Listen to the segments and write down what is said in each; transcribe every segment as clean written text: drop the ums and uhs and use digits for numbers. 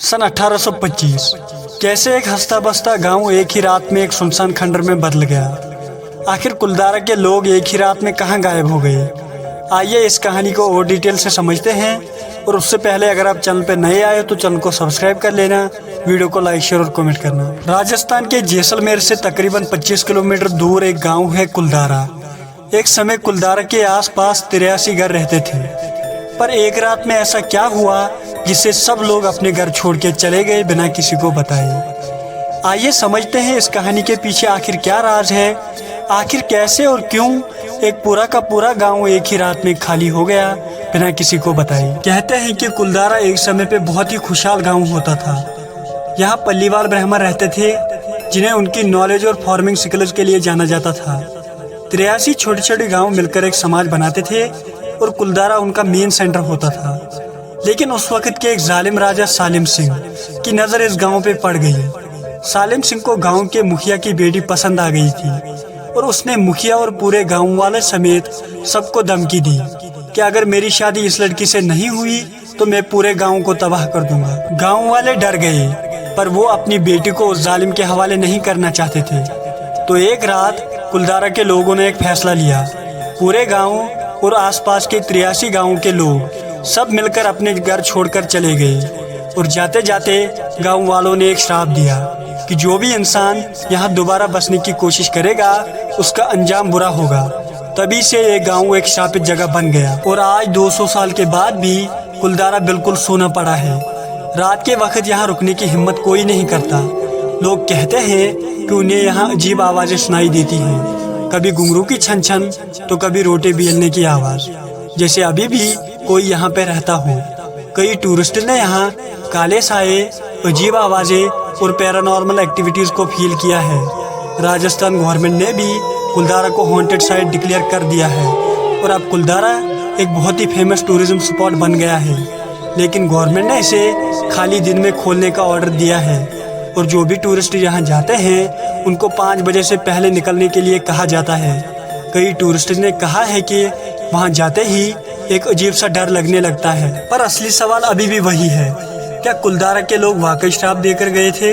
सन 1825 कैसे एक हंसता बसता गांव एक ही रात में एक सुनसान खंडर में बदल गया। आखिर कुलदारा के लोग एक ही रात में कहां गायब हो गए। आइए इस कहानी को और डिटेल से समझते हैं। और उससे पहले अगर आप चैनल पर नए आए तो चैनल को सब्सक्राइब कर लेना, वीडियो को लाइक शेयर और कमेंट करना। राजस्थान के जैसलमेर से तकरीबन 25 किलोमीटर दूर एक गाँव है कुलदारा। एक समय कुलदारा के आसपास 83 घर रहते थे, पर एक रात में ऐसा क्या हुआ जिससे सब लोग अपने घर छोड़ के चले गए बिना किसी को बताए। आइए समझते हैं इस कहानी के पीछे आखिर क्या राज है। आखिर कैसे और क्यों एक पूरा का पूरा गांव एक ही रात में खाली हो गया बिना किसी को बताए। कहते हैं कि कुलदारा एक समय पे बहुत ही खुशहाल गांव होता था। यहाँ पल्लीवाल ब्राह्मण रहते थे जिन्हें उनकी नॉलेज और फार्मिंग स्किल्स के लिए जाना जाता था। 83 छोटे छोटे गाँव मिलकर एक समाज बनाते थे और कुलदारा उनका मेन सेंटर होता था। लेकिन उस वक्त के एक जालिम राजा सालिम सिंह की नज़र इस गांव पे पड़ गई। सालिम सिंह को गांव के मुखिया की बेटी पसंद आ गई थी और उसने मुखिया और पूरे गांव वाले समेत सबको धमकी दी कि अगर मेरी शादी इस लड़की से नहीं हुई तो मैं पूरे गांव को तबाह कर दूंगा। गांव वाले डर गए, पर वो अपनी बेटी को उस जालिम के हवाले नहीं करना चाहते थे। तो एक रात कुलदारा के लोगों ने एक फैसला लिया। पूरे गाँव और आसपास के 83 गाँव के लोग सब मिलकर अपने घर छोड़कर चले गए। और जाते जाते गांव वालों ने एक श्राप दिया कि जो भी इंसान यहाँ दोबारा बसने की कोशिश करेगा उसका अंजाम बुरा होगा। तभी से ये गांव एक शापित जगह बन गया और आज 200 साल के बाद भी कुलदारा बिल्कुल सूना पड़ा है। रात के वक्त यहाँ रुकने की हिम्मत कोई नहीं करता। लोग कहते हैं कि उन्हें यहाँ अजीब आवाजें सुनाई देती हैं, कभी घुंघरू की छन छन तो कभी रोटे बेलने की आवाज, जैसे अभी भी कोई यहाँ पे रहता हो। कई टूरिस्ट ने यहाँ काले साए, अजीब आवाजें और पैरानॉर्मल एक्टिविटीज को फील किया है। राजस्थान गवर्नमेंट ने भी कुलदारा को हॉन्टेड साइट डिक्लेयर कर दिया है और अब कुलदारा एक बहुत ही फेमस टूरिज्म स्पॉट बन गया है। लेकिन गवर्नमेंट ने इसे खाली दिन में खोलने का ऑर्डर दिया है और जो भी टूरिस्ट यहाँ जाते हैं उनको 5 बजे से पहले निकलने के लिए कहा जाता है। कई टूरिस्ट ने कहा है कि वहाँ जाते ही एक अजीब सा डर लगने लगता है। पर असली सवाल अभी भी वही है, क्या कुलदारा के लोग वाकई श्राप देकर गए थे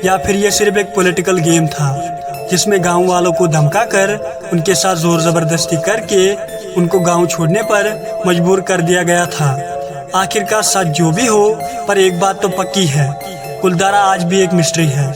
या फिर यह सिर्फ एक पॉलिटिकल गेम था जिसमें गांव वालों को धमका कर उनके साथ जोर जबरदस्ती करके उनको गांव छोड़ने पर मजबूर कर दिया गया था। आखिरकार सच जो भी हो, पर एक बात तो पक्की है, कुलदारा आज भी एक मिस्ट्री है।